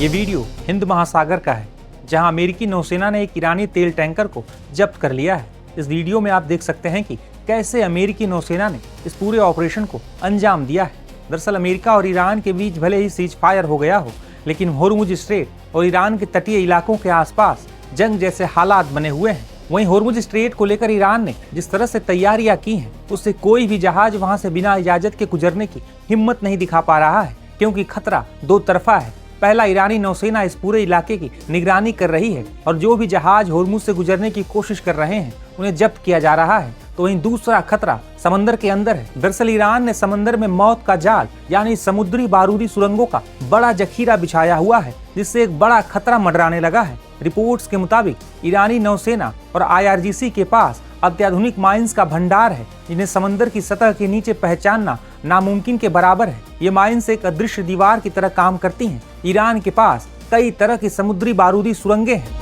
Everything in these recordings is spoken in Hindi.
ये वीडियो हिंद महासागर का है, जहां अमेरिकी नौसेना ने एक ईरानी तेल टैंकर को जब्त कर लिया है। इस वीडियो में आप देख सकते हैं कि कैसे अमेरिकी नौसेना ने इस पूरे ऑपरेशन को अंजाम दिया है। दरअसल अमेरिका और ईरान के बीच भले ही सीज फायर हो गया हो, लेकिन होर्मुज स्ट्रेट और ईरान के तटीय इलाकों के आसपास जंग जैसे हालात बने हुए हैं। वहीं होर्मुज स्ट्रेट को लेकर ईरान ने जिस तरह से तैयारियां की हैं, उससे कोई भी जहाज वहां से बिना इजाजत के गुजरने की हिम्मत नहीं दिखा पा रहा है, क्योंकि खतरा दो तरफा है। पहला, ईरानी नौसेना इस पूरे इलाके की निगरानी कर रही है और जो भी जहाज होर्मुज से गुजरने की कोशिश कर रहे हैं उन्हें जब्त किया जा रहा है। तो वहीं दूसरा खतरा समंदर के अंदर है। दरअसल ईरान ने समंदर में मौत का जाल यानी समुद्री बारूदी सुरंगों का बड़ा जखीरा बिछाया हुआ है, जिससे एक बड़ा खतरा मंडराने लगा है। रिपोर्ट्स के मुताबिक ईरानी नौसेना और IRGC के पास अत्याधुनिक माइंस का भंडार है, जिन्हें समंदर की सतह के नीचे पहचानना नामुमकिन के बराबर है। ये माइंस एक अदृश्य दीवार की तरह काम करती हैं। ईरान के पास कई तरह की समुद्री बारूदी सुरंगें हैं।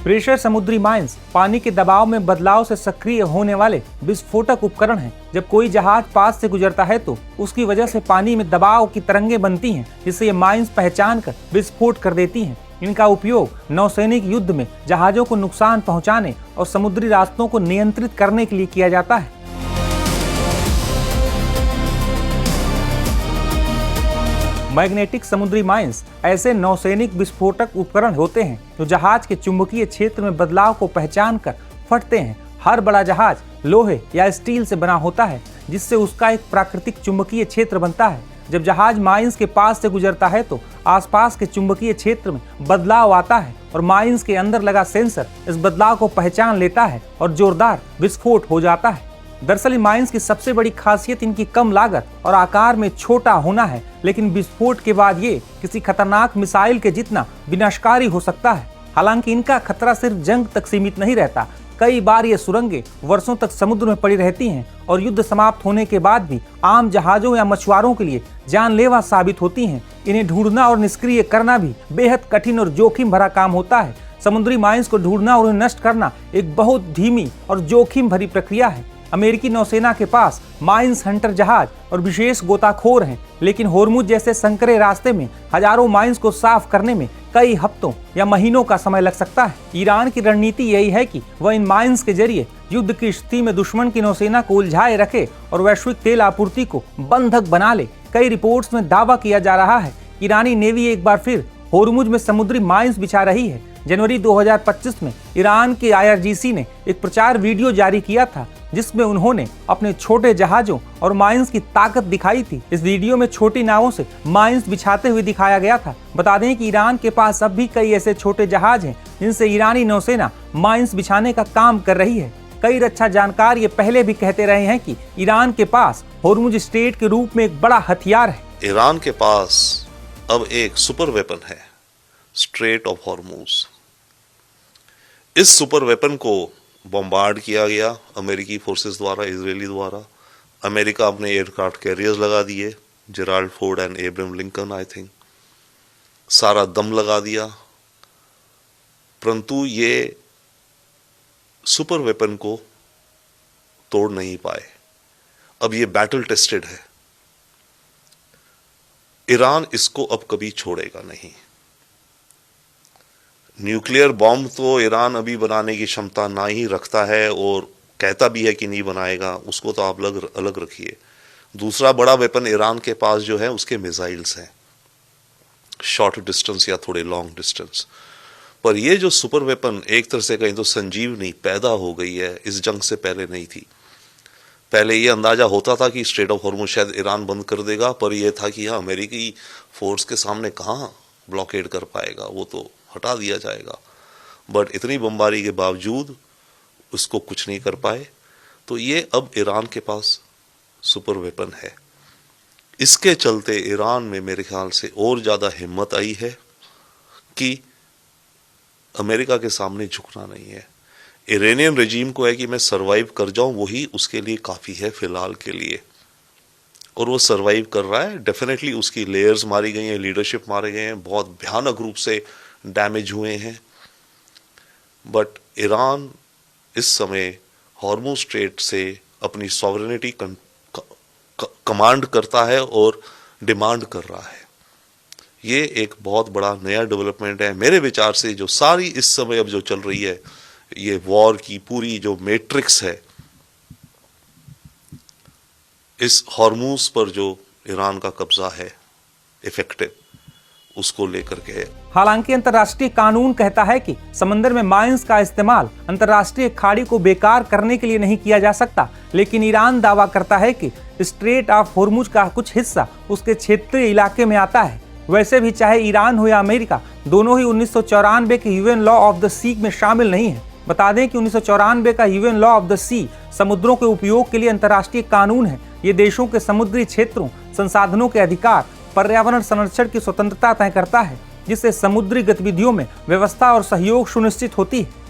प्रेशर समुद्री माइंस पानी के दबाव में बदलाव से सक्रिय होने वाले विस्फोटक उपकरण हैं। जब कोई जहाज पास से गुजरता है तो उसकी वजह से पानी में दबाव की तरंगें बनती हैं, जिससे ये माइंस पहचान कर विस्फोट कर देती हैं। इनका उपयोग नौसैनिक युद्ध में जहाजों को नुकसान पहुंचाने और समुद्री रास्तों को नियंत्रित करने के लिए किया जाता है। मैग्नेटिक समुद्री माइंस ऐसे नौसैनिक विस्फोटक उपकरण होते हैं जो जहाज के चुंबकीय क्षेत्र में बदलाव को पहचान कर फटते हैं। हर बड़ा जहाज लोहे या स्टील से बना होता है, जिससे उसका एक प्राकृतिक चुंबकीय क्षेत्र बनता है। जब जहाज माइंस के पास से गुजरता है तो आसपास के चुंबकीय क्षेत्र में बदलाव आता है और माइंस के अंदर लगा सेंसर इस बदलाव को पहचान लेता है और जोरदार विस्फोट हो जाता है। दरअसल माइंस की सबसे बड़ी खासियत इनकी कम लागत और आकार में छोटा होना है, लेकिन विस्फोट के बाद ये किसी खतरनाक मिसाइल के जितना विनाशकारी हो सकता है। हालांकि इनका खतरा सिर्फ जंग तक सीमित नहीं रहता। कई बार ये सुरंगें वर्षों तक समुद्र में पड़ी रहती हैं और युद्ध समाप्त होने के बाद भी आम जहाजों या मछुआरों के लिए जानलेवा साबित होती हैं। इन्हें ढूंढना और निष्क्रिय करना भी बेहद कठिन और जोखिम भरा काम होता है। समुद्री माइंस को ढूंढना और उन्हें नष्ट करना एक बहुत धीमी और जोखिम भरी प्रक्रिया है। अमेरिकी नौसेना के पास माइंस हंटर जहाज और विशेष गोताखोर हैं, लेकिन होर्मुज जैसे संकरे रास्ते में हजारों माइंस को साफ करने में कई हफ्तों या महीनों का समय लग सकता है। ईरान की रणनीति यही है कि वह इन माइंस के जरिए युद्ध की स्थिति में दुश्मन की नौसेना को उलझाए रखे और वैश्विक तेल आपूर्ति को बंधक बना ले। कई रिपोर्ट्स में दावा किया जा रहा है कि ईरानी नेवी एक बार फिर होर्मुज में समुद्री माइंस बिछा रही है। जनवरी 2025 में ईरान के IRGC ने एक प्रचार वीडियो जारी किया था, जिसमें उन्होंने अपने छोटे जहाजों और माइंस की ताकत दिखाई थी। इस वीडियो में छोटी नावों से माइंस बिछाते हुए दिखाया गया था। बता दें कि ईरान के पास अब भी कई ऐसे छोटे जहाज हैं जिनसे ईरानी नौसेना माइंस बिछाने का काम कर रही है। कई रक्षा जानकार ये पहले भी कहते रहे हैं कि ईरान के पास होर्मुज स्ट्रेट के रूप में एक बड़ा हथियार है। ईरान के पास अब एक सुपर वेपन है, स्ट्रेट ऑफ हॉर्मुज। इस सुपर वेपन को बॉम्बार्ड किया गया अमेरिकी फोर्सेस द्वारा, इजरायली द्वारा। अमेरिका अपने एयरक्राफ्ट कैरियर्स लगा दिए, Gerald Ford and Abraham Lincoln I think, सारा दम लगा दिया, परंतु ये सुपर वेपन को तोड़ नहीं पाए। अब ये बैटल टेस्टेड है। ईरान इसको अब कभी छोड़ेगा नहीं। न्यूक्लियर बॉम्ब तो ईरान अभी बनाने की क्षमता ना ही रखता है और कहता भी है कि नहीं बनाएगा, उसको तो आप अलग रखिए। दूसरा बड़ा वेपन ईरान के पास जो है उसके मिसाइल्स हैं, शॉर्ट डिस्टेंस या थोड़े लॉन्ग डिस्टेंस। पर ये जो सुपर वेपन एक तरह से कहीं तो संजीवनी पैदा हो गई है, इस जंग से पहले नहीं थी। पहले ये अंदाजा होता था कि स्ट्रेट ऑफ हॉर्मुज शायद ईरान बंद कर देगा, पर यह था कि हाँ अमेरिकी फोर्स के सामने कहाँ ब्लॉकेड कर पाएगा, वो तो हटा दिया जाएगा। बट इतनी बमबारी के बावजूद उसको कुछ नहीं कर पाए। तो ये अब ईरान के पास सुपर वेपन है। इसके चलते ईरान में मेरे ख्याल से और ज़्यादा हिम्मत आई है कि अमेरिका के सामने झुकना नहीं है। ईरानियन रेजीम को है कि मैं सरवाइव कर जाऊं, वही उसके लिए काफ़ी है फ़िलहाल के लिए, और वो सरवाइव कर रहा है। डेफिनेटली उसकी लेयर्स मारी गई हैं, लीडरशिप मारे गए हैं, बहुत भयानक रूप से डैमेज हुए हैं। बट ईरान इस समय हॉर्मुज स्ट्रेट से अपनी सॉवरेनिटी कमांड करता है और डिमांड कर रहा है। ये एक बहुत बड़ा नया डेवलपमेंट है मेरे विचार से। जो सारी इस समय अब जो चल रही है, ये वॉर की पूरी जो मैट्रिक्स है, इस हॉर्मूज पर जो ईरान का कब्जा है इफेक्टिव, उसको लेकर के है। हालांकि अंतर्राष्ट्रीय कानून कहता है कि समंदर में माइंस का इस्तेमाल अंतर्राष्ट्रीय खाड़ी को बेकार करने के लिए नहीं किया जा सकता, लेकिन ईरान दावा करता है कि स्ट्रेट ऑफ होर्मुज का कुछ हिस्सा उसके क्षेत्रीय इलाके में आता है। वैसे भी चाहे ईरान हो या अमेरिका, दोनों ही 1994 के यूएन लॉ ऑफ द सी में शामिल नहीं है। बता दें कि 1994 का यूएन लॉ ऑफ द सी समुद्रों के उपयोग के लिए अंतर्राष्ट्रीय कानून है। ये देशों के समुद्री क्षेत्रों, संसाधनों के अधिकार, पर्यावरण संरक्षण की स्वतंत्रता तय करता है, जिससे समुद्री गतिविधियों में व्यवस्था और सहयोग सुनिश्चित होती है।